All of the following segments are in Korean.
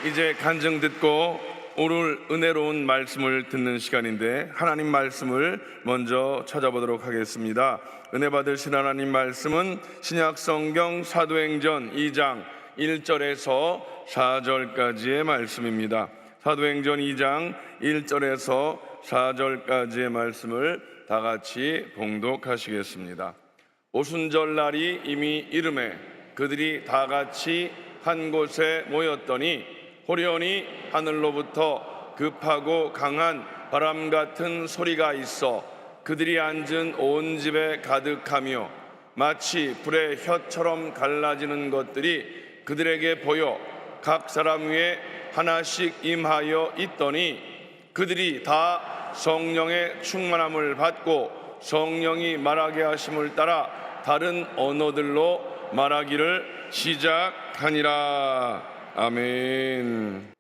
이제 간증 듣고 오늘 은혜로운 말씀을 듣는 시간인데 하나님 말씀을 먼저 찾아보도록 하겠습니다. 은혜 받으신 하나님 말씀은 신약성경 사도행전 2장 1절에서 4절까지의 말씀입니다. 사도행전 2장 1절에서 4절까지의 말씀을 다 같이 봉독하시겠습니다. 오순절 날이 이미 이르매 그들이 다 같이 한 곳에 모였더니 호련히 하늘로부터 급하고 강한 바람 같은 소리가 있어 그들이 앉은 온 집에 가득하며 마치 불의 혀처럼 갈라지는 것들이 그들에게 보여 각 사람 위에 하나씩 임하여 있더니 그들이 다 성령의 충만함을 받고 성령이 말하게 하심을 따라 다른 언어들로 말하기를 시작하니라. 아멘.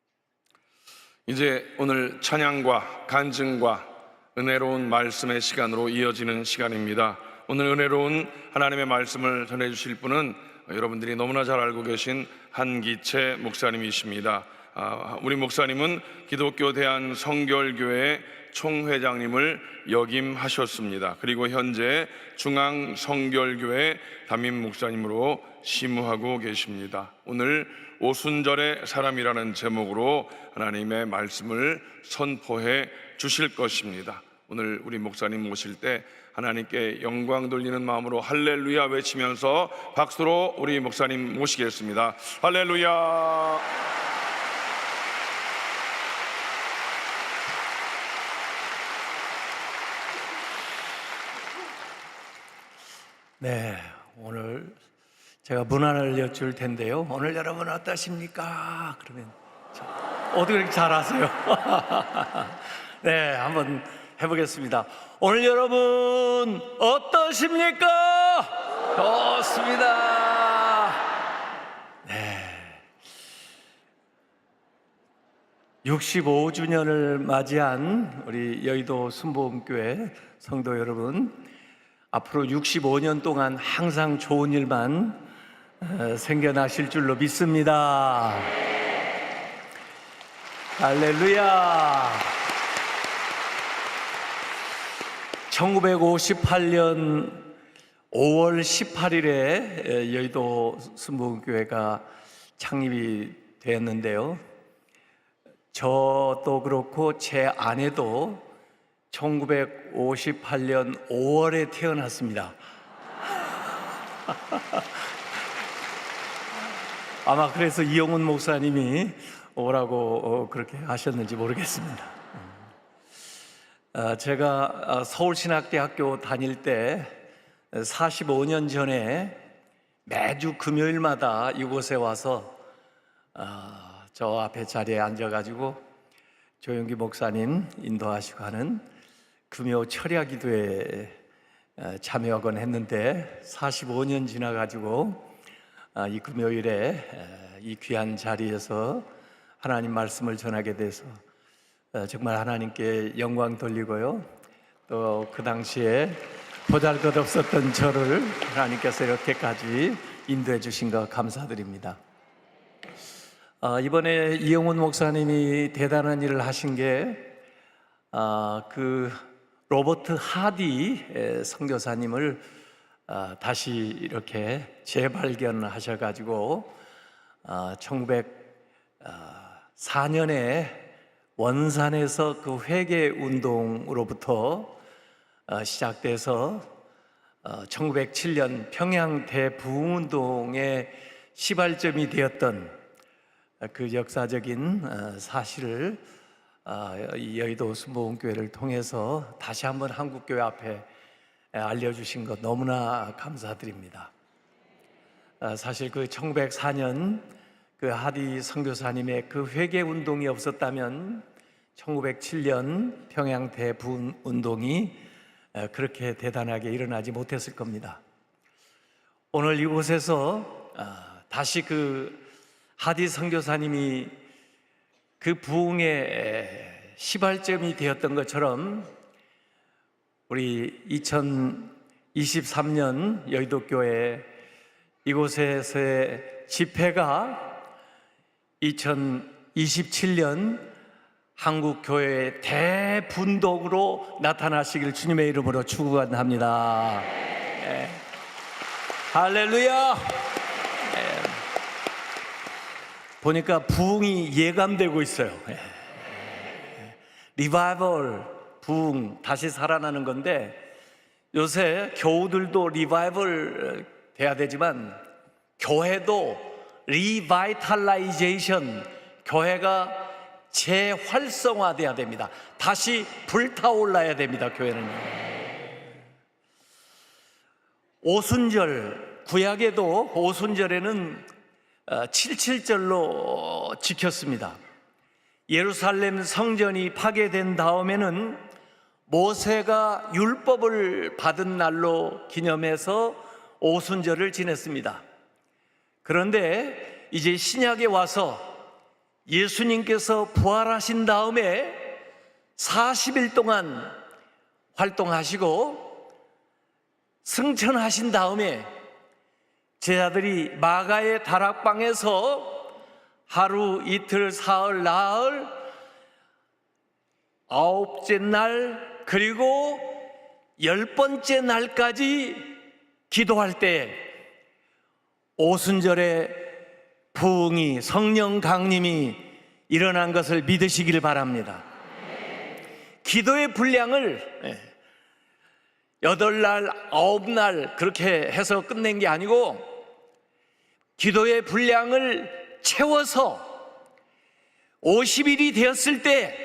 이제 오늘 찬양과 간증과 은혜로운 말씀의 시간으로 이어지는 시간입니다. 오늘 은혜로운 하나님의 말씀을 전해주실 분은 여러분들이 너무나 잘 알고 계신 한기채 목사님이십니다. 우리 목사님은 기독교 대한성결교회 총회장님을 역임하셨습니다. 그리고 현재 중앙성결교회 담임 목사님으로 심우하고 계십니다. 오늘 오순절의 사람이라는 제목으로 하나님의 말씀을 선포해 주실 것입니다. 오늘 우리 목사님 모실 때 하나님께 영광 돌리는 마음으로 할렐루야 외치면서 박수로 우리 목사님 모시겠습니다. 할렐루야. 네, 오늘 제가 문안을 여쭐 텐데요. 오늘 여러분 어떠십니까? 그러면 어떻게 이렇게 잘하세요? 네, 한번 해보겠습니다. 오늘 여러분 어떠십니까? 좋습니다. 네, 65주년을 맞이한 우리 여의도 순복음교회 성도 여러분, 앞으로 65년 동안 항상 좋은 일만 생겨나실 줄로 믿습니다. 할렐루야. 1958년 5월 18일에 여의도 순복음교회가 창립이 되었는데요. 저도 그렇고 제 아내도 1958년 5월에 태어났습니다. 아마 그래서 이용훈 목사님이 오라고 그렇게 하셨는지 모르겠습니다. 제가 서울신학대학교 다닐 때 45년 전에 매주 금요일마다 이곳에 와서 저 앞에 자리에 앉아가지고 조용기 목사님 인도하시고 하는 금요 철야 기도에 참여하곤 했는데 45년 지나가지고 이 금요일에 이 귀한 자리에서 하나님 말씀을 전하게 돼서 정말 하나님께 영광 돌리고요. 또 그 당시에 보잘것없었던 저를 하나님께서 이렇게까지 인도해 주신 것 감사드립니다. 이번에 이용훈 목사님이 대단한 일을 하신 게 로버트 하디 선교사님을 다시 이렇게 재발견하셔가지고 1904년에 원산에서 그 회개 운동으로부터 시작돼서 1907년 평양 대부흥운동의 시발점이 되었던 그 역사적인 사실을 이 여의도 순복음교회를 통해서 다시 한번 한국교회 앞에 알려주신 것 너무나 감사드립니다. 사실 그 1904년 그 하디 선교사님의 그 회개운동이 없었다면 1907년 평양 대부흥운동이 그렇게 대단하게 일어나지 못했을 겁니다. 오늘 이곳에서 다시 그 하디 선교사님이 그 부흥의 시발점이 되었던 것처럼 우리 2023년 여의도교회 이곳에서의 집회가 27년 한국 교회의 대분독으로 나타나시길 주님의 이름으로 축원합니다. 할렐루야. 보니까 부흥이 예감되고 있어요. 리바이벌, 부흥, 다시 살아나는 건데, 요새 교우들도 리바이벌 돼야 되지만 교회도 리바이탈라이제이션, 교회가 재활성화돼야 됩니다. 다시 불타올라야 됩니다. 교회는. 오순절, 구약에도 오순절에는 77절로 지켰습니다. 예루살렘 성전이 파괴된 다음에는 모세가 율법을 받은 날로 기념해서 오순절을 지냈습니다. 그런데 이제 신약에 와서 예수님께서 부활하신 다음에 40일 동안 활동하시고 승천하신 다음에 제자들이 마가의 다락방에서 하루, 이틀, 사흘, 나흘, 아홉째 날, 그리고 10번째 날까지 기도할 때 오순절에 부흥이, 성령 강림이 일어난 것을 믿으시길 바랍니다. 기도의 분량을 8날, 9날 그렇게 해서 끝낸 게 아니고 기도의 분량을 채워서 50일이 되었을 때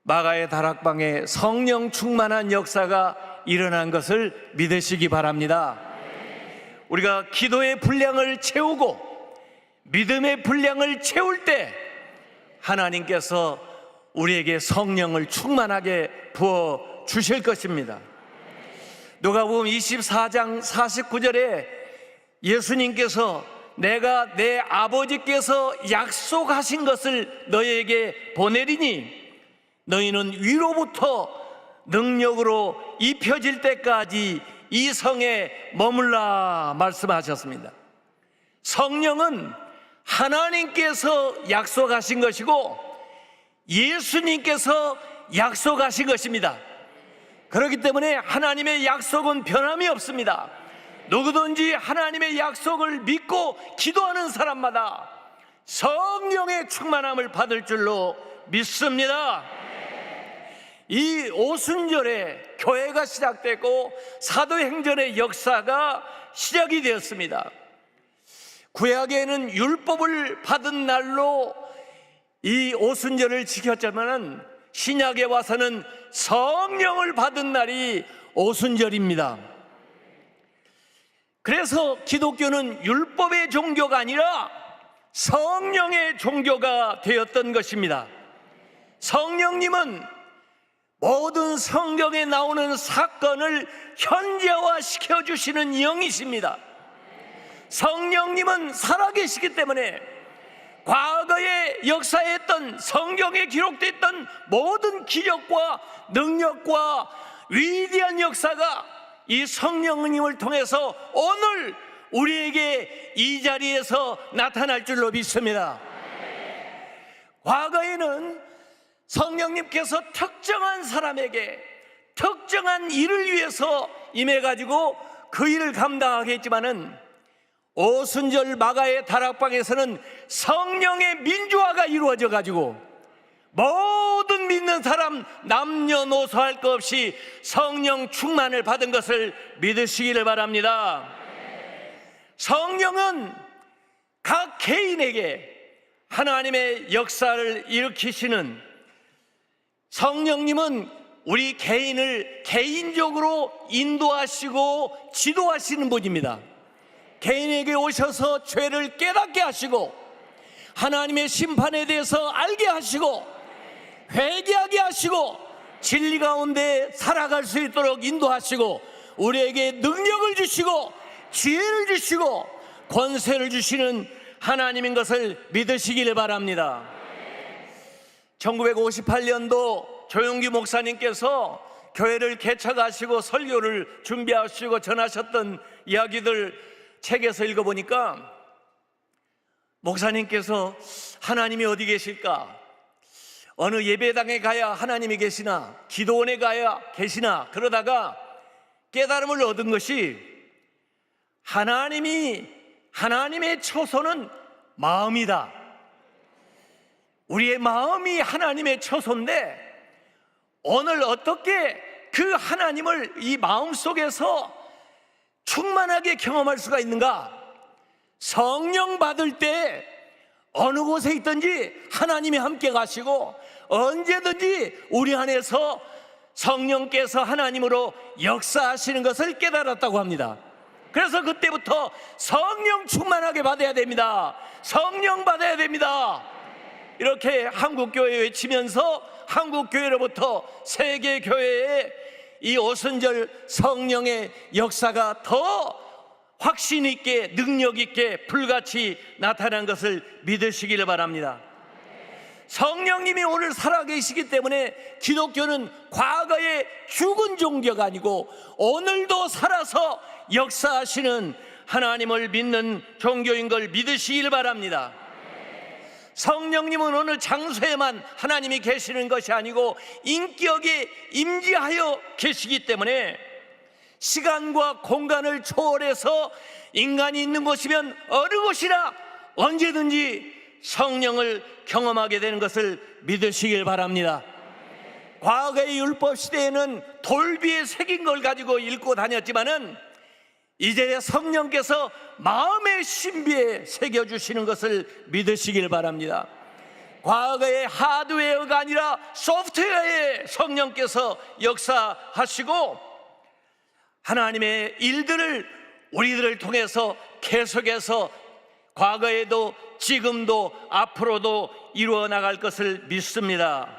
마가의 다락방에 성령 충만한 역사가 일어난 것을 믿으시기 바랍니다. 우리가 기도의 분량을 채우고 믿음의 분량을 채울 때 하나님께서 우리에게 성령을 충만하게 부어 주실 것입니다. 누가복음 24장 49절에 예수님께서 내가 내 아버지께서 약속하신 것을 너희에게 보내리니 너희는 위로부터 능력으로 입혀질 때까지 이 성에 머물라 말씀하셨습니다. 성령은 하나님께서 약속하신 것이고 예수님께서 약속하신 것입니다. 그렇기 때문에 하나님의 약속은 변함이 없습니다. 누구든지 하나님의 약속을 믿고 기도하는 사람마다 성령의 충만함을 받을 줄로 믿습니다. 이 오순절에 교회가 시작되고 사도행전의 역사가 시작이 되었습니다. 구약에는 율법을 받은 날로 이 오순절을 지켰지만 신약에 와서는 성령을 받은 날이 오순절입니다. 그래서 기독교는 율법의 종교가 아니라 성령의 종교가 되었던 것입니다. 성령님은 모든 성경에 나오는 사건을 현재화시켜 주시는 영이십니다. 성령님은 살아계시기 때문에 과거의 역사에 했던, 성경에 기록됐던 모든 기적과 능력과 위대한 역사가 이 성령님을 통해서 오늘 우리에게 이 자리에서 나타날 줄로 믿습니다. 과거에는 성령님께서 특정한 사람에게 특정한 일을 위해서 임해가지고 그 일을 감당하게 했지만은 오순절 마가의 다락방에서는 성령의 민주화가 이루어져 가지고 모든 믿는 사람 남녀노소 할 것 없이 성령 충만을 받은 것을 믿으시기를 바랍니다. 성령은 각 개인에게 하나님의 역사를 일으키시는, 성령님은 우리 개인을 개인적으로 인도하시고 지도하시는 분입니다. 개인에게 오셔서 죄를 깨닫게 하시고 하나님의 심판에 대해서 알게 하시고 회개하게 하시고 진리 가운데 살아갈 수 있도록 인도하시고 우리에게 능력을 주시고 지혜를 주시고 권세를 주시는 하나님인 것을 믿으시기를 바랍니다. 1958년도 조용기 목사님께서 교회를 개척하시고 설교를 준비하시고 전하셨던 이야기들 책에서 읽어보니까 목사님께서 하나님이 어디 계실까? 어느 예배당에 가야 하나님이 계시나, 기도원에 가야 계시나, 그러다가 깨달음을 얻은 것이 하나님의 처소는 마음이다. 우리의 마음이 하나님의 처소인데 오늘 어떻게 그 하나님을 이 마음 속에서 충만하게 경험할 수가 있는가? 성령 받을 때 어느 곳에 있든지 하나님이 함께 가시고 언제든지 우리 안에서 성령께서 하나님으로 역사하시는 것을 깨달았다고 합니다. 그래서 그때부터 성령 충만하게 받아야 됩니다. 성령 받아야 됩니다. 이렇게 한국교회 외치면서 한국교회로부터 세계교회에 이 오순절 성령의 역사가 더 확신 있게 능력 있게 불같이 나타난 것을 믿으시기를 바랍니다. 성령님이 오늘 살아계시기 때문에 기독교는 과거의 죽은 종교가 아니고 오늘도 살아서 역사하시는 하나님을 믿는 종교인 걸 믿으시길 바랍니다. 성령님은 어느 장소에만 하나님이 계시는 것이 아니고 인격에 임재하여 계시기 때문에 시간과 공간을 초월해서 인간이 있는 곳이면 어느 곳이나 언제든지 성령을 경험하게 되는 것을 믿으시길 바랍니다. 과거의 율법 시대에는 돌비에 새긴 걸 가지고 읽고 다녔지만은 이제 성령께서 마음의 신비에 새겨주시는 것을 믿으시길 바랍니다. 과거의 하드웨어가 아니라 소프트웨어에 성령께서 역사하시고 하나님의 일들을 우리들을 통해서 계속해서 과거에도 지금도 앞으로도 이루어 나갈 것을 믿습니다.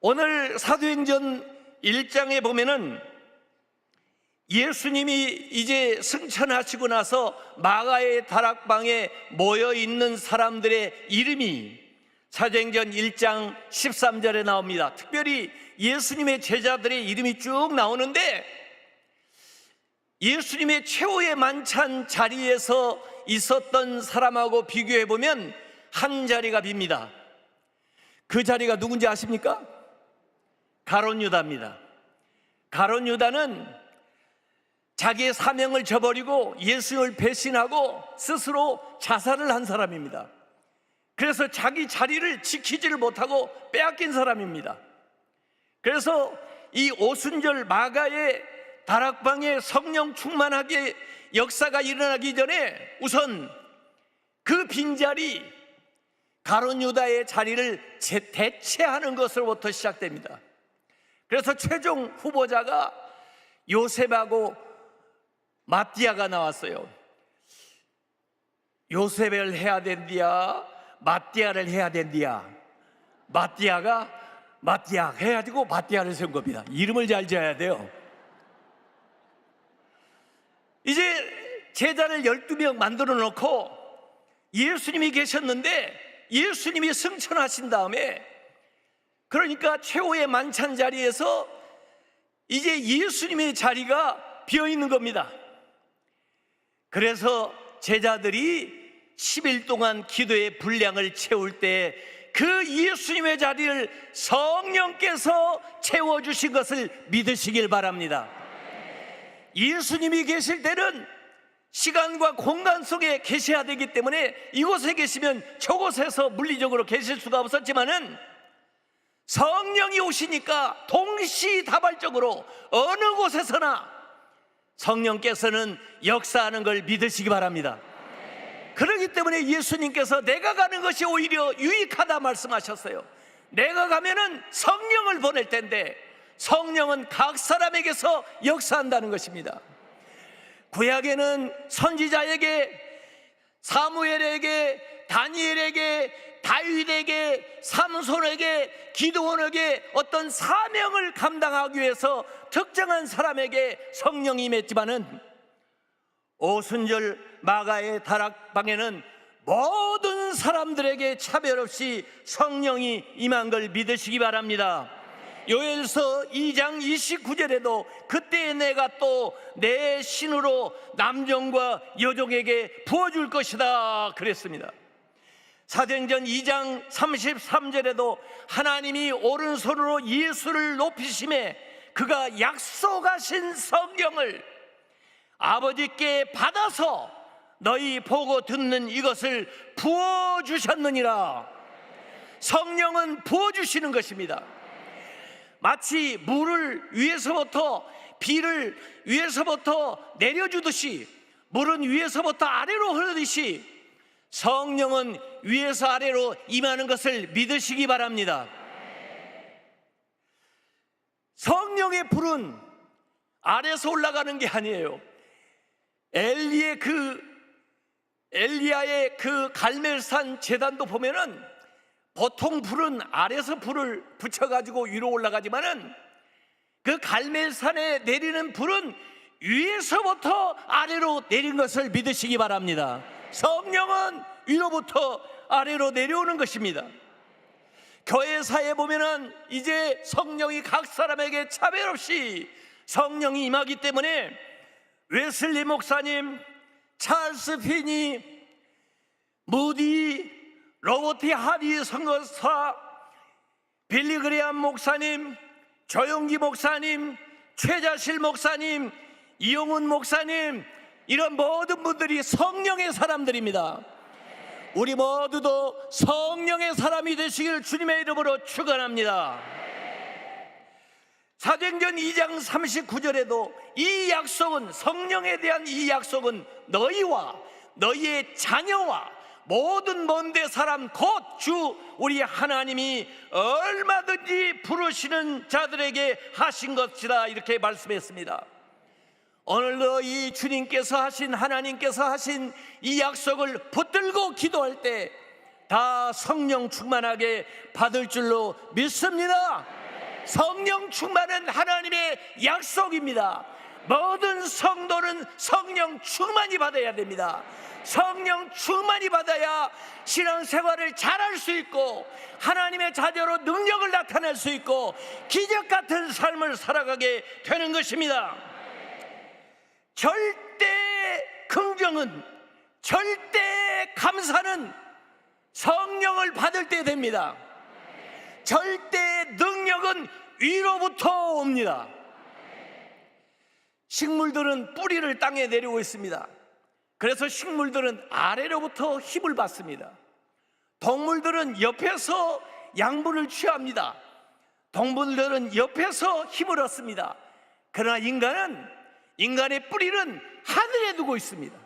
오늘 사도행전 1장에 보면은 예수님이 이제 승천하시고 나서 마가의 다락방에 모여 있는 사람들의 이름이 사도행전 1장 13절에 나옵니다. 특별히 예수님의 제자들의 이름이 쭉 나오는데 예수님의 최후의 만찬 자리에서 있었던 사람하고 비교해 보면 한 자리가 빕니다. 그 자리가 누군지 아십니까? 가룟 유다입니다. 가룟 유다는 자기의 사명을 저버리고 예수를 배신하고 스스로 자살을 한 사람입니다. 그래서 자기 자리를 지키지를 못하고 빼앗긴 사람입니다. 그래서 이 오순절 마가의 다락방에 성령 충만하게 역사가 일어나기 전에 우선 그 빈자리 가룟 유다의 자리를 대체하는 것으로부터 시작됩니다. 그래서 최종 후보자가 요셉하고 마띠아가 나왔어요. 요셉을 해야 된디야 마띠아를 해야 된디야. 마띠아가 마띠아 해가지고 마띠아를 세운 겁니다. 이름을 잘 지어야 돼요. 이제 제자를 12명 만들어 놓고 예수님이 계셨는데 예수님이 승천하신 다음에 그러니까 최후의 만찬 자리에서 이제 예수님의 자리가 비어 있는 겁니다. 그래서 제자들이 10일 동안 기도의 분량을 채울 때 그 예수님의 자리를 성령께서 채워주신 것을 믿으시길 바랍니다. 예수님이 계실 때는 시간과 공간 속에 계셔야 되기 때문에 이곳에 계시면 저곳에서 물리적으로 계실 수가 없었지만은 성령이 오시니까 동시다발적으로 어느 곳에서나 성령께서는 역사하는 걸 믿으시기 바랍니다. 그렇기 때문에 예수님께서 내가 가는 것이 오히려 유익하다 말씀하셨어요. 내가 가면은 성령을 보낼 텐데 성령은 각 사람에게서 역사한다는 것입니다. 구약에는 선지자에게, 사무엘에게, 다니엘에게, 다윗에게, 삼손에게, 기드온에게 어떤 사명을 감당하기 위해서 특정한 사람에게 성령이 임했지만은 오순절 마가의 다락방에는 모든 사람들에게 차별 없이 성령이 임한 걸 믿으시기 바랍니다. 요엘서 2장 29절에도 그때 내가 또 내 신으로 남종과 여종에게 부어줄 것이다 그랬습니다. 사도행전 2장 33절에도 하나님이 오른손으로 예수를 높이심에 그가 약속하신 성경을 아버지께 받아서 너희 보고 듣는 이것을 부어주셨느니라. 성령은 부어주시는 것입니다. 마치 물을 위에서부터 비를 위에서부터 내려주듯이, 물은 위에서부터 아래로 흐르듯이 성령은 위에서 아래로 임하는 것을 믿으시기 바랍니다. 성령의 불은 아래에서 올라가는 게 아니에요. 엘리야의 그 갈멜산 제단도 보면은 보통 불은 아래에서 불을 붙여가지고 위로 올라가지만은 그 갈멜산에 내리는 불은 위에서부터 아래로 내린 것을 믿으시기 바랍니다. 성령은 위로부터 아래로 내려오는 것입니다. 교회사에 보면은 이제 성령이 각 사람에게 차별 없이 성령이 임하기 때문에 웨슬리 목사님, 찰스 피니, 무디, 로버트 하디 선교사, 빌리 그레암 목사님, 조용기 목사님, 최자실 목사님, 이용훈 목사님, 이런 모든 분들이 성령의 사람들입니다. 우리 모두도 성령의 사람이 되시길 주님의 이름으로 축원합니다. 사도행전 2장 39절에도 이 약속은, 성령에 대한 이 약속은 너희와 너희의 자녀와 모든 먼데 사람 곧 주 우리 하나님이 얼마든지 부르시는 자들에게 하신 것이다, 이렇게 말씀했습니다. 오늘도 이 주님께서 하신, 하나님께서 하신 이 약속을 붙들고 기도할 때 다 성령 충만하게 받을 줄로 믿습니다. 성령 충만은 하나님의 약속입니다. 모든 성도는 성령 충만히 받아야 됩니다. 성령 충만히 받아야 신앙생활을 잘할 수 있고 하나님의 자녀로 능력을 나타낼 수 있고 기적 같은 삶을 살아가게 되는 것입니다. 절대 긍정은, 절대 감사는 성령을 받을 때 됩니다. 절대 능력은 위로부터 옵니다. 식물들은 뿌리를 땅에 내리고 있습니다. 그래서 식물들은 아래로부터 힘을 받습니다. 동물들은 옆에서 양분을 취합니다. 동물들은 옆에서 힘을 얻습니다. 그러나 인간의 뿌리는 하늘에 두고 있습니다.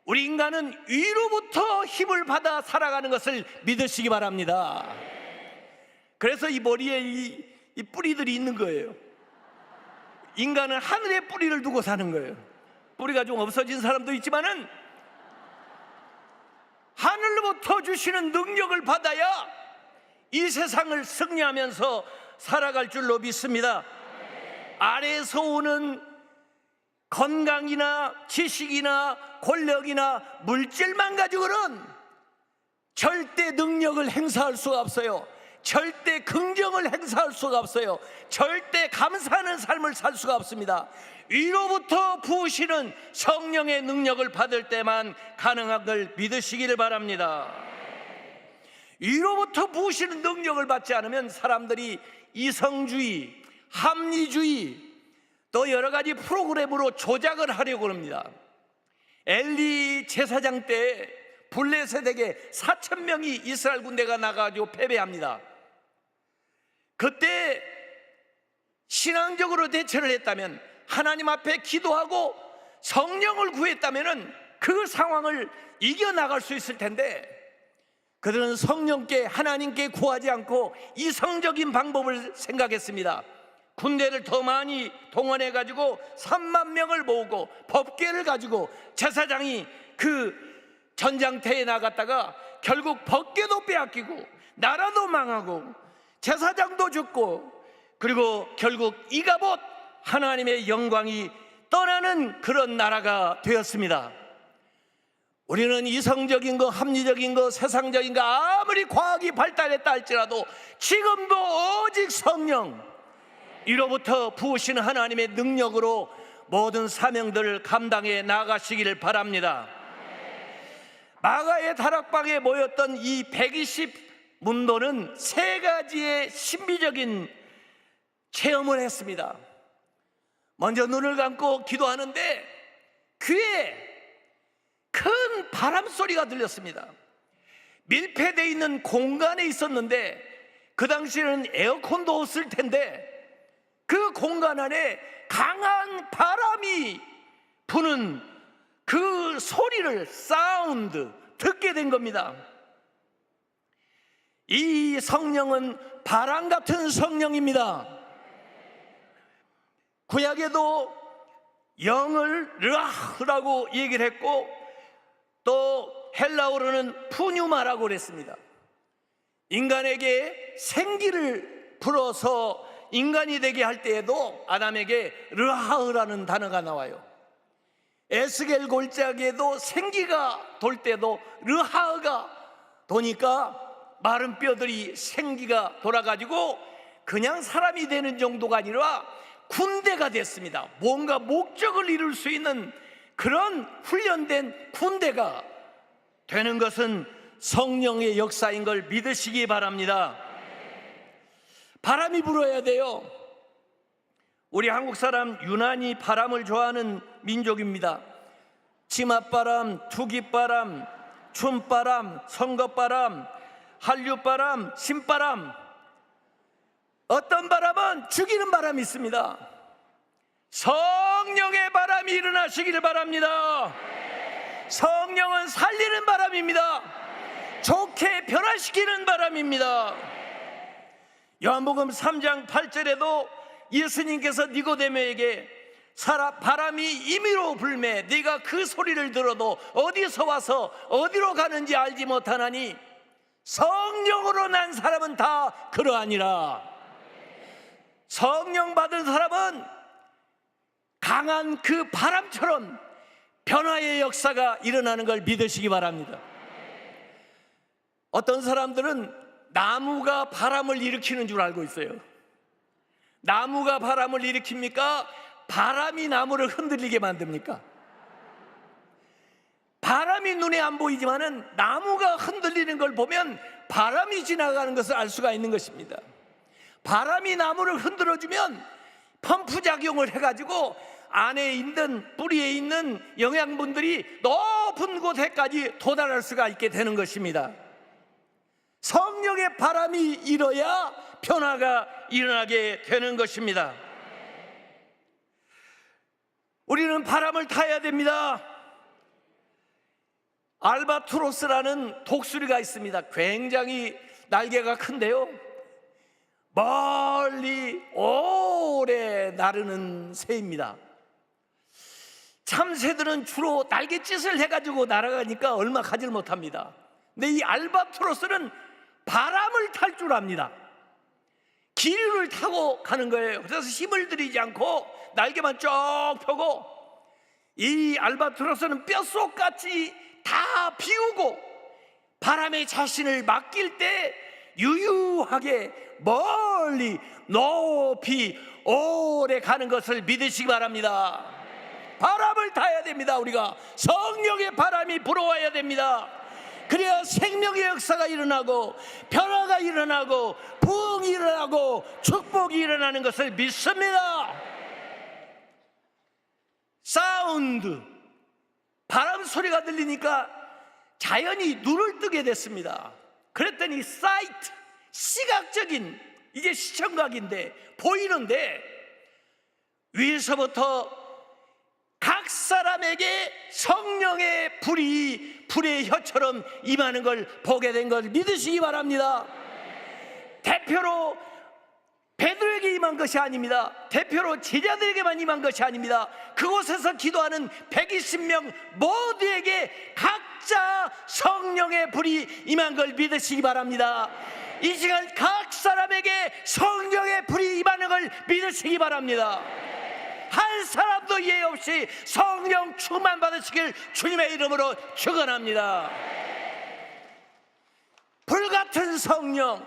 우리 인간은 위로부터 힘을 받아 살아가는 것을 믿으시기 바랍니다. 그래서 이 머리에 이 뿌리들이 있는 거예요. 인간은 하늘에 뿌리를 두고 사는 거예요. 뿌리가 좀 없어진 사람도 있지만은 하늘로부터 주시는 능력을 받아야 이 세상을 승리하면서 살아갈 줄로 믿습니다. 아래에서 오는 건강이나 지식이나 권력이나 물질만 가지고는 절대 능력을 행사할 수가 없어요. 절대 긍정을 행사할 수가 없어요. 절대 감사하는 삶을 살 수가 없습니다. 위로부터 부으시는 성령의 능력을 받을 때만 가능한 걸 믿으시기를 바랍니다. 위로부터 부으시는 능력을 받지 않으면 사람들이 이성주의, 합리주의, 또 여러 가지 프로그램으로 조작을 하려고 합니다. 엘리 제사장 때 블레셋에게 4,000명이 이스라엘 군대가 나가지고 패배합니다. 그때 신앙적으로 대처를 했다면, 하나님 앞에 기도하고 성령을 구했다면 그 상황을 이겨나갈 수 있을 텐데, 그들은 성령께, 하나님께 구하지 않고 이성적인 방법을 생각했습니다. 군대를 더 많이 동원해가지고 3만 명을 모으고 법궤를 가지고 제사장이 그 전장터에 나갔다가 결국 법궤도 빼앗기고 나라도 망하고 제사장도 죽고, 그리고 결국 이가봇, 하나님의 영광이 떠나는 그런 나라가 되었습니다. 우리는 이성적인 거, 합리적인 거, 세상적인 거 아무리 과학이 발달했다 할지라도 지금도 오직 성령 이로부터 부으시는 하나님의 능력으로 모든 사명들을 감당해 나가시기를 바랍니다. 마가의 다락방에 모였던 이 120문도는 세 가지의 신비적인 체험을 했습니다. 먼저 눈을 감고 기도하는데 귀에 큰 바람 소리가 들렸습니다. 밀폐되어 있는 공간에 있었는데 그 당시에는 에어컨도 없을 텐데 그 공간 안에 강한 바람이 부는 그 소리를, 사운드, 듣게 된 겁니다. 이 성령은 바람 같은 성령입니다. 구약에도 영을 르아흐라고 얘기를 했고 또 헬라어로는 푸뉴마라고 그랬습니다. 인간에게 생기를 불어서 인간이 되게 할 때에도 아담에게 르하흐라는 단어가 나와요. 에스겔 골짜기에도 생기가 돌 때도 르하흐가 도니까 마른 뼈들이 생기가 돌아가지고 그냥 사람이 되는 정도가 아니라 군대가 됐습니다. 뭔가 목적을 이룰 수 있는 그런 훈련된 군대가 되는 것은 성령의 역사인 걸 믿으시기 바랍니다. 바람이 불어야 돼요. 우리 한국 사람 유난히 바람을 좋아하는 민족입니다. 치맛바람, 투깃바람, 춤바람, 선거바람, 한류바람, 신바람. 어떤 바람은 죽이는 바람이 있습니다. 성령의 바람이 일어나시기를 바랍니다. 성령은 살리는 바람입니다. 좋게 변화시키는 바람입니다. 요한복음 3장 8절에도 예수님께서 니고데모에게 바람이 임의로 불매 네가 그 소리를 들어도 어디서 와서 어디로 가는지 알지 못하나니 성령으로 난 사람은 다 그러하니라. 성령 받은 사람은 강한 그 바람처럼 변화의 역사가 일어나는 걸 믿으시기 바랍니다. 어떤 사람들은 나무가 바람을 일으키는 줄 알고 있어요. 나무가 바람을 일으킵니까? 바람이 나무를 흔들리게 만듭니까? 바람이 눈에 안 보이지만은 나무가 흔들리는 걸 보면 바람이 지나가는 것을 알 수가 있는 것입니다. 바람이 나무를 흔들어주면 펌프 작용을 해가지고 안에 있는 뿌리에 있는 영양분들이 높은 곳에까지 도달할 수가 있게 되는 것입니다. 성령의 바람이 일어야 변화가 일어나게 되는 것입니다. 우리는 바람을 타야 됩니다. 알바트로스라는 독수리가 있습니다. 굉장히 날개가 큰데요, 멀리 오래 나르는 새입니다. 참새들은 주로 날갯짓을 해가지고 날아가니까 얼마 가지를 못합니다. 근데 이 알바트로스는 바람을 탈 줄 압니다. 기류를 타고 가는 거예요. 그래서 힘을 들이지 않고 날개만 쭉 펴고 이 알바트로스는 뼛속같이 다 비우고 바람에 자신을 맡길 때 유유하게 멀리 높이 오래 가는 것을 믿으시기 바랍니다. 바람을 타야 됩니다. 우리가 성령의 바람이 불어와야 됩니다. 그래야 생명의 역사가 일어나고 변화가 일어나고 부흥이 일어나고 축복이 일어나는 것을 믿습니다. 사운드, 바람 소리가 들리니까 자연히 눈을 뜨게 됐습니다. 그랬더니 사이트, 시각적인, 이게 시청각인데 보이는데 위에서부터 각 사람에게 성령의 불의 혀처럼 임하는 걸 보게 된 걸 믿으시기 바랍니다. 대표로 베드로에게 임한 것이 아닙니다. 대표로 제자들에게만 임한 것이 아닙니다. 그곳에서 기도하는 120명 모두에게 각자 성령의 불이 임한 걸 믿으시기 바랍니다. 이 시간 각 사람에게 성령의 불이 임하는 걸 믿으시기 바랍니다. 한 사람도 예외 없이 성령 충만 받으시길 주님의 이름으로 축원합니다. 불같은 성령,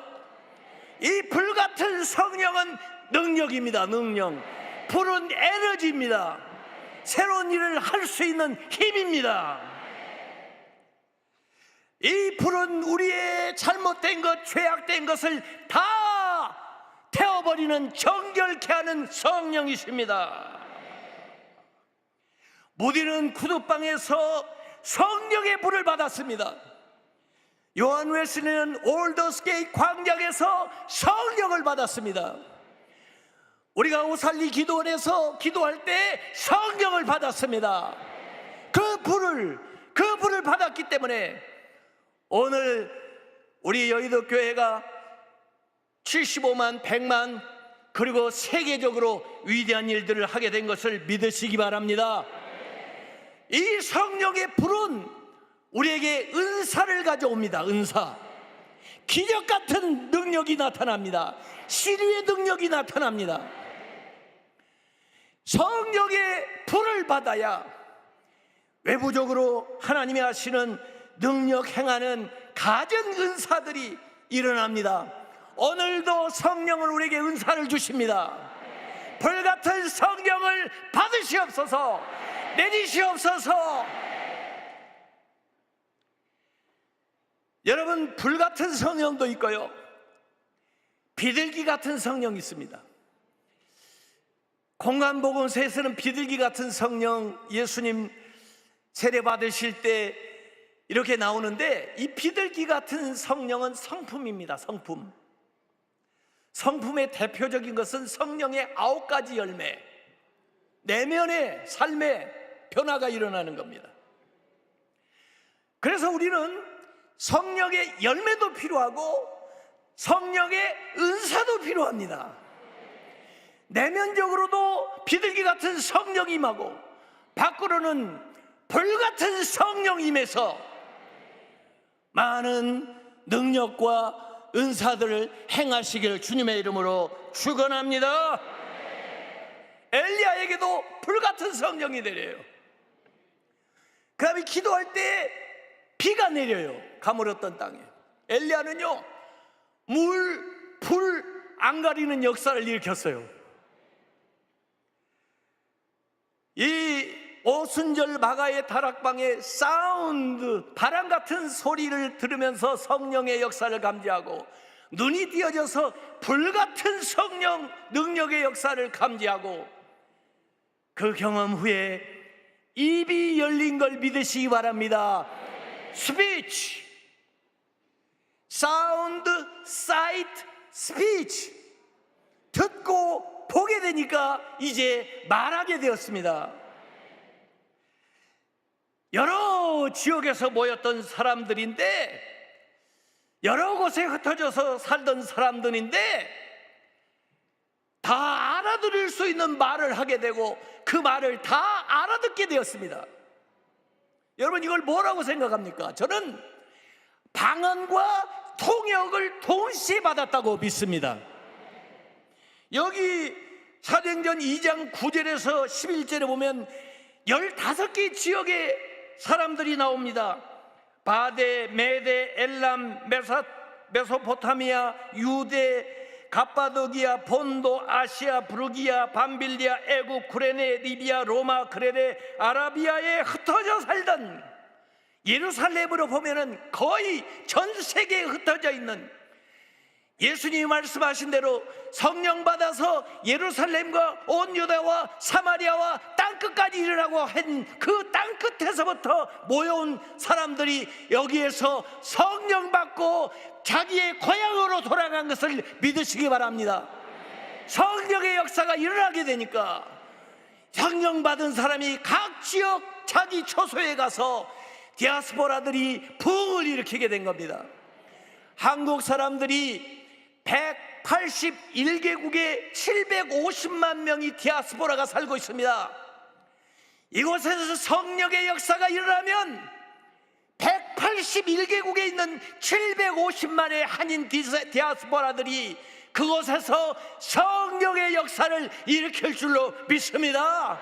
이 불같은 성령은 능력입니다. 능력, 불은 에너지입니다. 새로운 일을 할 수 있는 힘입니다. 이 불은 우리의 잘못된 것, 죄악된 것을 다 태워버리는, 정결케 하는 성령이십니다. 모디는 구두방에서 성령의 불을 받았습니다. 요한 웨슬리는 올더스게이트 광장에서 성령을 받았습니다. 우리가 오살리 기도원에서 기도할 때 성령을 받았습니다. 그 불을 받았기 때문에 오늘 우리 여의도 교회가 75만, 100만, 그리고 세계적으로 위대한 일들을 하게 된 것을 믿으시기 바랍니다. 이 성령의 불은 우리에게 은사를 가져옵니다. 은사, 기적 같은 능력이 나타납니다. 치유의 능력이 나타납니다. 성령의 불을 받아야 외부적으로 하나님이 하시는 능력 행하는 가전 은사들이 일어납니다. 오늘도 성령은 우리에게 은사를 주십니다. 불같은 성령을 받으시옵소서, 내리시옵소서. 여러분, 불같은 성령도 있고요, 비둘기 같은 성령이 있습니다. 공간복음서에서는 비둘기 같은 성령, 예수님 세례 받으실 때 이렇게 나오는데, 이 비둘기 같은 성령은 성품입니다. 성품. 성품의 대표적인 것은 성령의 9가지 열매, 내면의 삶의 변화가 일어나는 겁니다. 그래서 우리는 성령의 열매도 필요하고 성령의 은사도 필요합니다. 내면적으로도 비둘기 같은 성령이 임하고 밖으로는 불같은 성령이 임해서 많은 능력과 은사들을 행하시길 주님의 이름으로 축원합니다. 엘리야에게도 불같은 성령이 내려요. 그 다음에 기도할 때 비가 내려요. 가물었던 땅에. 엘리야는요, 물, 불 안 가리는 역사를 일으켰어요. 이 오순절 마가의 다락방의 사운드, 바람 같은 소리를 들으면서 성령의 역사를 감지하고, 눈이 띄어져서 불같은 성령 능력의 역사를 감지하고, 그 경험 후에 입이 열린 걸 믿으시기 바랍니다. 스피치, 사운드, 사이트, 스피치. 듣고 보게 되니까 이제 말하게 되었습니다. 여러 지역에서 모였던 사람들인데, 여러 곳에 흩어져서 살던 사람들인데, 다 알아들을 수 있는 말을 하게 되고 그 말을 다 알아듣게 되었습니다. 여러분, 이걸 뭐라고 생각합니까? 저는 방언과 통역을 동시에 받았다고 믿습니다. 여기 사도행전 2장 9절에서 11절에 보면 15개 지역의 사람들이 나옵니다. 바데, 메데, 엘람, 메소포타미아, 유대, 갑바도기아, 본도, 아시아, 부르기아, 밤빌리아, 애굽, 구레네, 리비아, 로마, 그레네, 아라비아에 흩어져 살던, 예루살렘으로 보면은 거의 전 세계에 흩어져 있는, 예수님이 말씀하신 대로 성령 받아서 예루살렘과 온 유다와 사마리아와 땅끝까지 일어나고 한 그 땅끝에서부터 모여온 사람들이 여기에서 성령 받고 자기의 고향으로 돌아간 것을 믿으시기 바랍니다. 성령의 역사가 일어나게 되니까 성령 받은 사람이 각 지역 자기 초소에 가서 디아스포라들이 부흥을 일으키게 된 겁니다. 한국 사람들이 181개국에 750만 명이 디아스포라가 살고 있습니다. 이곳에서 성령의 역사가 일어나면 181개국에 있는 750만의 한인 디아스포라들이 그곳에서 성령의 역사를 일으킬 줄로 믿습니다.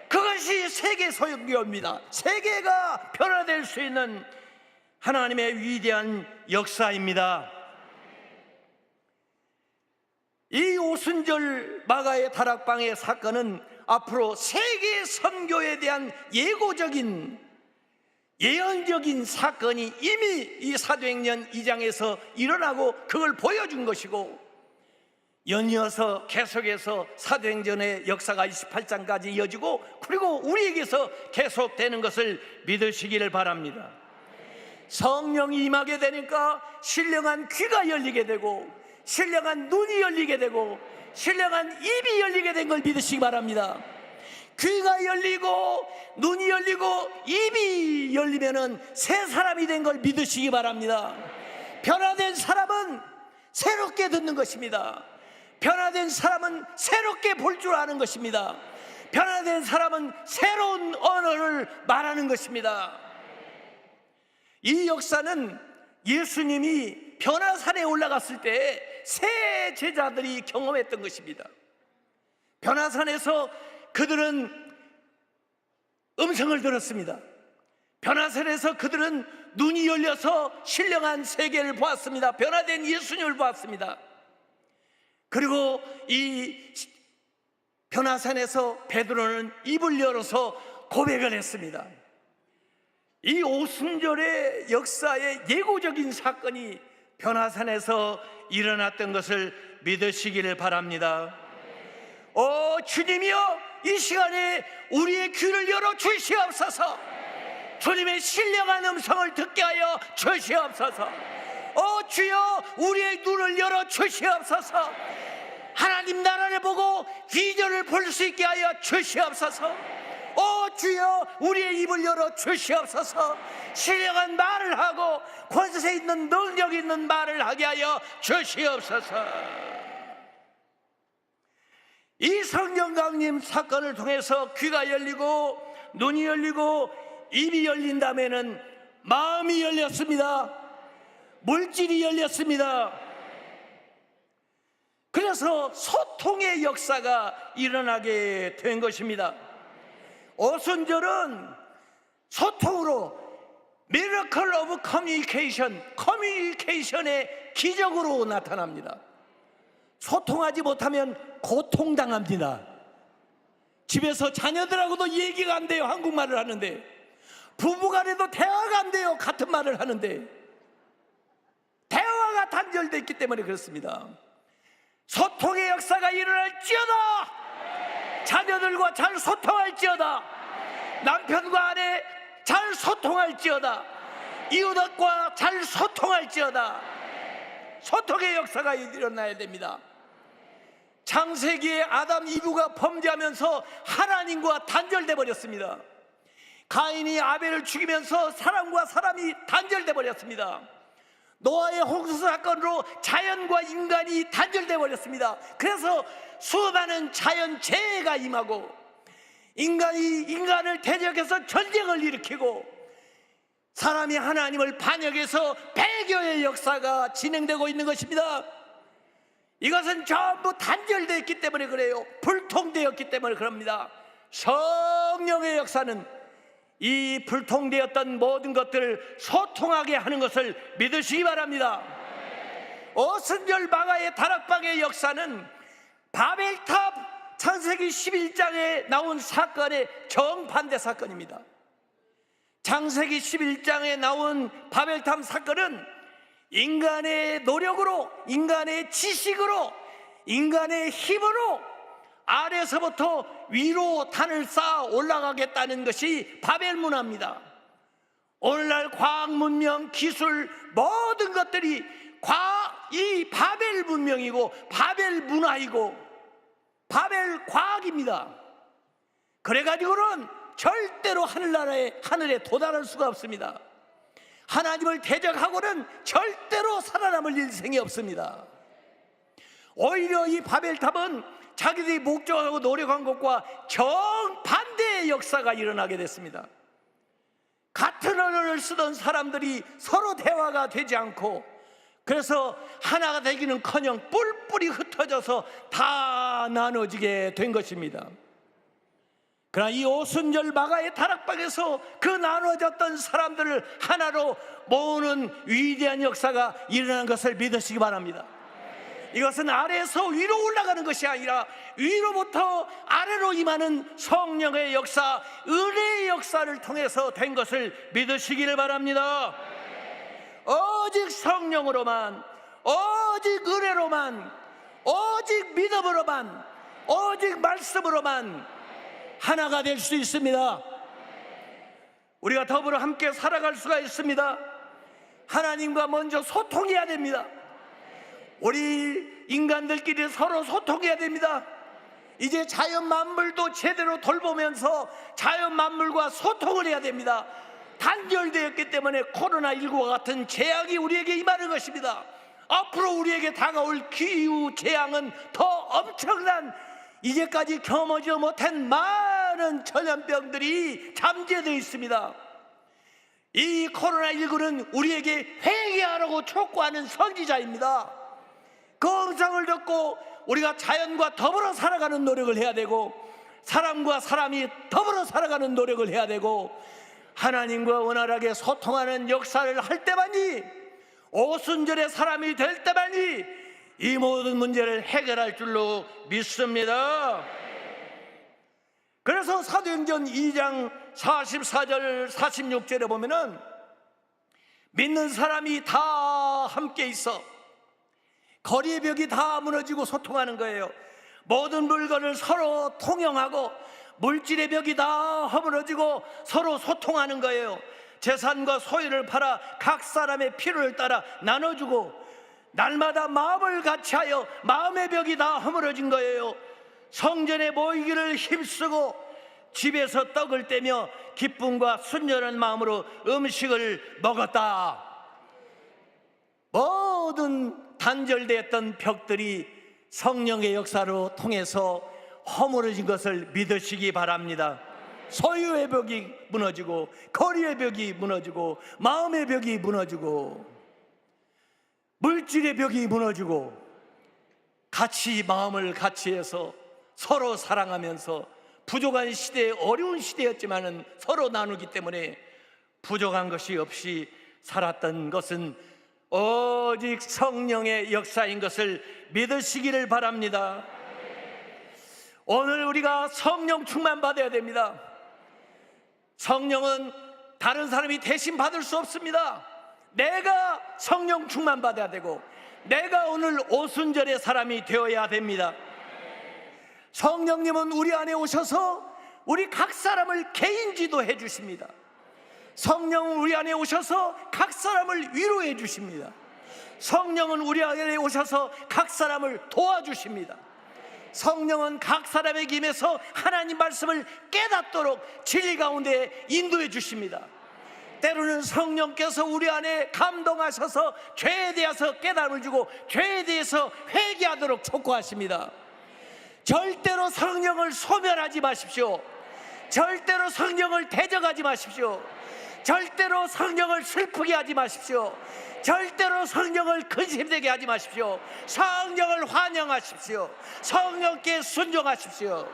그것이 세계 선교입니다. 세계가 변화될 수 있는 하나님의 위대한 역사입니다. 이 오순절 마가의 다락방의 사건은 앞으로 세계 선교에 대한 예언적인 사건이 이미 이 사도행전 2장에서 일어나고 그걸 보여준 것이고, 연이어서 계속해서 사도행전의 역사가 28장까지 이어지고, 그리고 우리에게서 계속되는 것을 믿으시기를 바랍니다. 성령이 임하게 되니까 신령한 귀가 열리게 되고, 신령한 눈이 열리게 되고, 신령한 입이 열리게 된 걸 믿으시기 바랍니다. 귀가 열리고 눈이 열리고 입이 열리면은 새 사람이 된 걸 믿으시기 바랍니다. 변화된 사람은 새롭게 듣는 것입니다. 변화된 사람은 새롭게 볼 줄 아는 것입니다. 변화된 사람은 새로운 언어를 말하는 것입니다. 이 역사는 예수님이 변화산에 올라갔을 때 새 제자들이 경험했던 것입니다. 변화산에서 그들은 음성을 들었습니다. 변화산에서 그들은 눈이 열려서 신령한 세계를 보았습니다. 변화된 예수님을 보았습니다. 그리고 이 변화산에서 베드로는 입을 열어서 고백을 했습니다. 이 오순절의 역사의 예고적인 사건이 변화산에서 일어났던 것을 믿으시기를 바랍니다. 주님이여, 이 시간에 우리의 귀를 열어 주시옵소서. 주님의 신령한 음성을 듣게 하여 주시옵소서. 주여, 우리의 눈을 열어 주시옵소서. 하나님 나라를 보고 비전을 볼 수 있게 하여 주시옵소서. 주여, 우리의 입을 열어 주시옵소서. 신령한 말을 하고 권세 있는 능력 있는 말을 하게 하여 주시옵소서. 이 성령 강림 사건을 통해서 귀가 열리고 눈이 열리고 입이 열린 다음에는 마음이 열렸습니다. 물질이 열렸습니다. 그래서 소통의 역사가 일어나게 된 것입니다. 오순절은 소통으로 Miracle of Communication, 커뮤니케이션의 기적으로 나타납니다. 소통하지 못하면 고통당합니다. 집에서 자녀들하고도 얘기가 안 돼요. 한국말을 하는데. 부부간에도 대화가 안 돼요. 같은 말을 하는데. 대화가 단절되어 있기 때문에 그렇습니다. 소통의 역사가 일어날지어다. 자녀들과 잘 소통할지어다. 남편과 아내 잘 소통할지어다. 이웃과 잘 소통할지어다. 소통의 역사가 일어나야 됩니다. 창세기에 아담 이브가 범죄하면서 하나님과 단절돼 버렸습니다. 가인이 아벨을 죽이면서 사람과 사람이 단절돼 버렸습니다. 노아의 홍수 사건으로 자연과 인간이 단절돼 버렸습니다. 그래서 수많은 자연재해가 임하고 인간이 인간을 대적해서 전쟁을 일으키고 사람이 하나님을 반역해서 배교의 역사가 진행되고 있는 것입니다. 이것은 전부 단절되어 있기 때문에 그래요. 불통되었기 때문에 그럽니다. 성령의 역사는 이 불통되었던 모든 것들을 소통하게 하는 것을 믿으시기 바랍니다. 오순절 마가의 다락방의 역사는 바벨탑 창세기 11장에 나온 사건의 정반대 사건입니다. 창세기 11장에 나온 바벨탑 사건은 인간의 노력으로, 인간의 지식으로, 인간의 힘으로 아래서부터 위로 단을 쌓아 올라가겠다는 것이 바벨 문화입니다. 오늘날 과학 문명, 기술 모든 것들이 이 바벨 문명이고 바벨 문화이고 바벨 과학입니다. 그래가지고는 절대로 하늘에 도달할 수가 없습니다. 하나님을 대적하고는 절대로 살아남을 일생이 없습니다. 오히려 이 바벨탑은 자기들이 목적하고 노력한 것과 정반대의 역사가 일어나게 됐습니다. 같은 언어를 쓰던 사람들이 서로 대화가 되지 않고 그래서 하나가 되기는커녕 뿔뿔이 흩어져서 다 나눠지게 된 것입니다. 그러나 이 오순절 마가의 다락방에서 그 나눠졌던 사람들을 하나로 모으는 위대한 역사가 일어난 것을 믿으시기 바랍니다. 이것은 아래에서 위로 올라가는 것이 아니라 위로부터 아래로 임하는 성령의 역사, 은혜의 역사를 통해서 된 것을 믿으시기를 바랍니다. 오직 성령으로만, 오직 은혜로만, 오직 믿음으로만, 오직 말씀으로만 하나가 될 수 있습니다. 우리가 더불어 함께 살아갈 수가 있습니다. 하나님과 먼저 소통해야 됩니다. 우리 인간들끼리 서로 소통해야 됩니다. 이제 자연 만물도 제대로 돌보면서 자연 만물과 소통을 해야 됩니다. 단절되었기 때문에 코로나19와 같은 재앙이 우리에게 임하는 것입니다. 앞으로 우리에게 다가올 기후 재앙은 더 엄청난, 이제까지 경험하지 못한 많은 전염병들이 잠재되어 있습니다. 이 코로나19는 우리에게 회개하라고 촉구하는 선지자입니다. 그 음성을 듣고 우리가 자연과 더불어 살아가는 노력을 해야 되고, 사람과 사람이 더불어 살아가는 노력을 해야 되고, 하나님과 원활하게 소통하는 역사를 할 때만이, 오순절의 사람이 될 때만이 이 모든 문제를 해결할 줄로 믿습니다. 그래서 사도행전 2장 44절 46절에 보면은 믿는 사람이 다 함께 있어 거리의 벽이 다 무너지고 소통하는 거예요. 모든 물건을 서로 통용하고 물질의 벽이 다 허물어지고 서로 소통하는 거예요. 재산과 소유를 팔아 각 사람의 필요를 따라 나눠주고, 날마다 마음을 같이하여 마음의 벽이 다 허물어진 거예요. 성전에 모이기를 힘쓰고 집에서 떡을 떼며 기쁨과 순전한 마음으로 음식을 먹었다. 모든 단절되었던 벽들이 성령의 역사로 통해서 허물어진 것을 믿으시기 바랍니다. 소유의 벽이 무너지고, 거리의 벽이 무너지고, 마음의 벽이 무너지고, 물질의 벽이 무너지고, 같이 마음을 같이 해서 서로 사랑하면서, 부족한 시대에, 어려운 시대였지만은 서로 나누기 때문에 부족한 것이 없이 살았던 것은 오직 성령의 역사인 것을 믿으시기를 바랍니다. 오늘 우리가 성령 충만 받아야 됩니다. 성령은 다른 사람이 대신 받을 수 없습니다. 내가 성령 충만 받아야 되고, 내가 오늘 오순절의 사람이 되어야 됩니다. 성령님은 우리 안에 오셔서 우리 각 사람을 개인 지도해 주십니다. 성령은 우리 안에 오셔서 각 사람을 위로해 주십니다. 성령은 우리 안에 오셔서 각 사람을 도와주십니다. 성령은 각 사람에게 임해서 하나님 말씀을 깨닫도록 진리 가운데 인도해 주십니다. 때로는 성령께서 우리 안에 감동하셔서 죄에 대해서 깨달음을 주고 죄에 대해서 회개하도록 촉구하십니다. 절대로 성령을 소멸하지 마십시오. 절대로 성령을 대적하지 마십시오. 절대로 성령을 슬프게 하지 마십시오. 절대로 성령을 근심되게 하지 마십시오. 성령을 환영하십시오. 성령께 순종하십시오.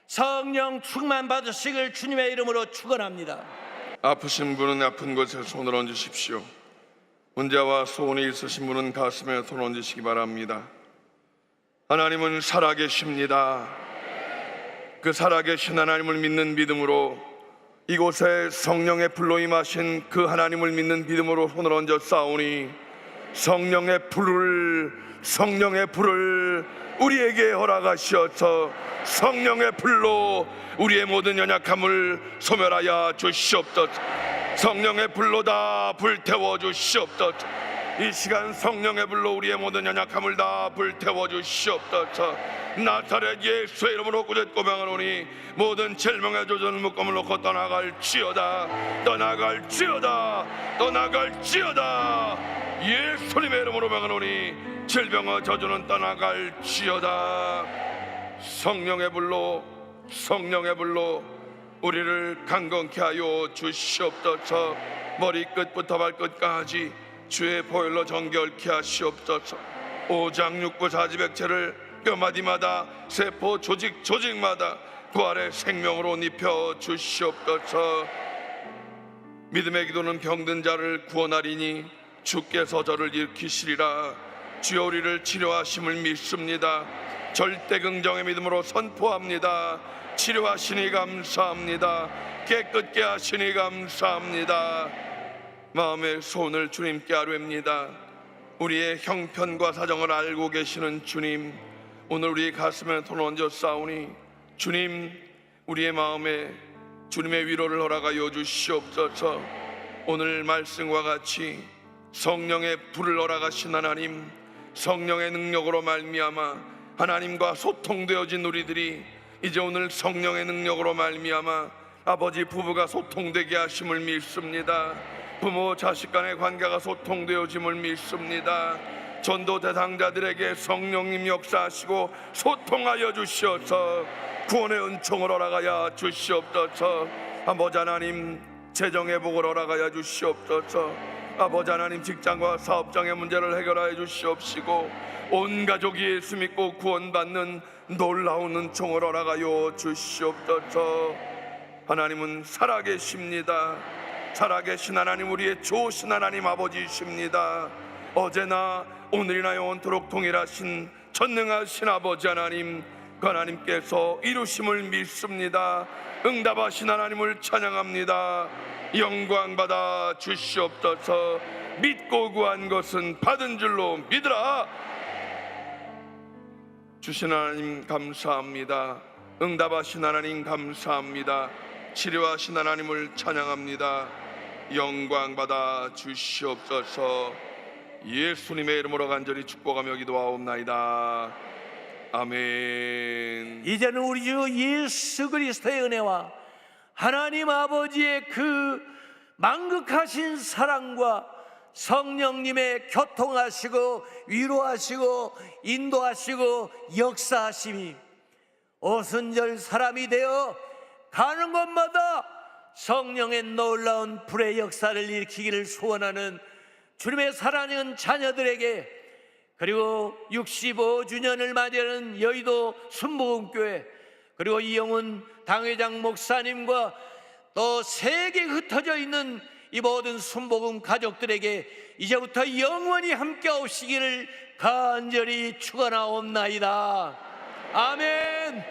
성령 충만 받으시길 주님의 이름으로 축원합니다. 아프신 분은 아픈 곳에 손을 얹으십시오. 문제와 소원이 있으신 분은 가슴에 손을 얹으시기 바랍니다. 하나님은 살아계십니다. 그 살아계신 하나님을 믿는 믿음으로, 이곳에 성령의 불로 임하신 그 하나님을 믿는 믿음으로 손을 얹어 싸우니 성령의 불을 우리에게 허락하셔서 성령의 불로 우리의 모든 연약함을 소멸하여 주시옵소서. 성령의 불로 다 불태워 주시옵소서. 이 시간 성령의 불로 우리의 모든 연약함을 다 불태워 주시옵소서. 나사렛 예수의 이름으로 꾸짖고 고백하노니 모든 질병의 조전을 묶음을 놓고 떠나갈지어다. 떠나갈지어다. 떠나갈지어다. 예수님의 이름으로 명하노니 질병의 저주는 떠나갈지어다. 성령의 불로 우리를 강건케 하여 주시옵소서. 머리끝부터 발끝까지 주의 보혈로 정결케 하시옵소서. 오장육부 사지백체를 뼈마디마다 세포 조직마다 부활의 생명으로 옷 입혀 주시옵소서. 믿음의 기도는 병든 자를 구원하리니 주께서 저를 일으키시리라. 주여 우리를 치료하심을 믿습니다. 절대 긍정의 믿음으로 선포합니다. 치료하시니 감사합니다. 깨끗게 하시니 감사합니다. 마음의 소원을 주님께 아뢰옵니다. 우리의 형편과 사정을 알고 계시는 주님, 오늘 우리 가슴에 손을 얹어 싸우니 주님, 우리의 마음에 주님의 위로를 허락하여 주시옵소서. 오늘 말씀과 같이 성령의 불을 허락하신 하나님, 성령의 능력으로 말미암아 하나님과 소통되어진 우리들이 이제 오늘 성령의 능력으로 말미암아 아버지 부부가 소통되게 하심을 믿습니다. 부모 자식 간의 관계가 소통되어짐을 믿습니다. 전도 대상자들에게 성령님 역사하시고 소통하여 주시어서 구원의 은총을 허락하여 주시옵소서. 아버지 하나님, 재정의 복을 허락하여 주시옵소서. 아버지 하나님, 직장과 사업장의 문제를 해결하여 주시옵시고 온 가족이 예수 믿고 구원받는 놀라운 은총을 허락하여 주시옵소서. 하나님은 살아계십니다. 살아계신 하나님, 우리의 좋으신 하나님 아버지이십니다. 어제나 오늘이나 영원토록 동일하신 전능하신 아버지 하나님, 그 하나님께서 이루심을 믿습니다. 응답하신 하나님을 찬양합니다. 영광 받아 주시옵소서. 믿고 구한 것은 받은 줄로 믿으라. 주신 하나님 감사합니다. 응답하신 하나님 감사합니다. 치료하신 하나님을 찬양합니다. 영광 받아 주시옵소서. 예수님의 이름으로 간절히 축복하며 기도하옵나이다. 아멘. 이제는 우리 주 예수 그리스도의 은혜와 하나님 아버지의 그 만극하신 사랑과 성령님의 교통하시고 위로하시고 인도하시고 역사하심이 오순절 사람이 되어 가는 곳마다 성령의 놀라운 불의 역사를 일으키기를 소원하는 주님의 사랑하는 자녀들에게, 그리고 65주년을 맞이하는 여의도 순복음교회, 그리고 이영훈 당회장 목사님과 또 세계에 흩어져 있는 이 모든 순복음 가족들에게 이제부터 영원히 함께 오시기를 간절히 축원하옵나이다. 아멘.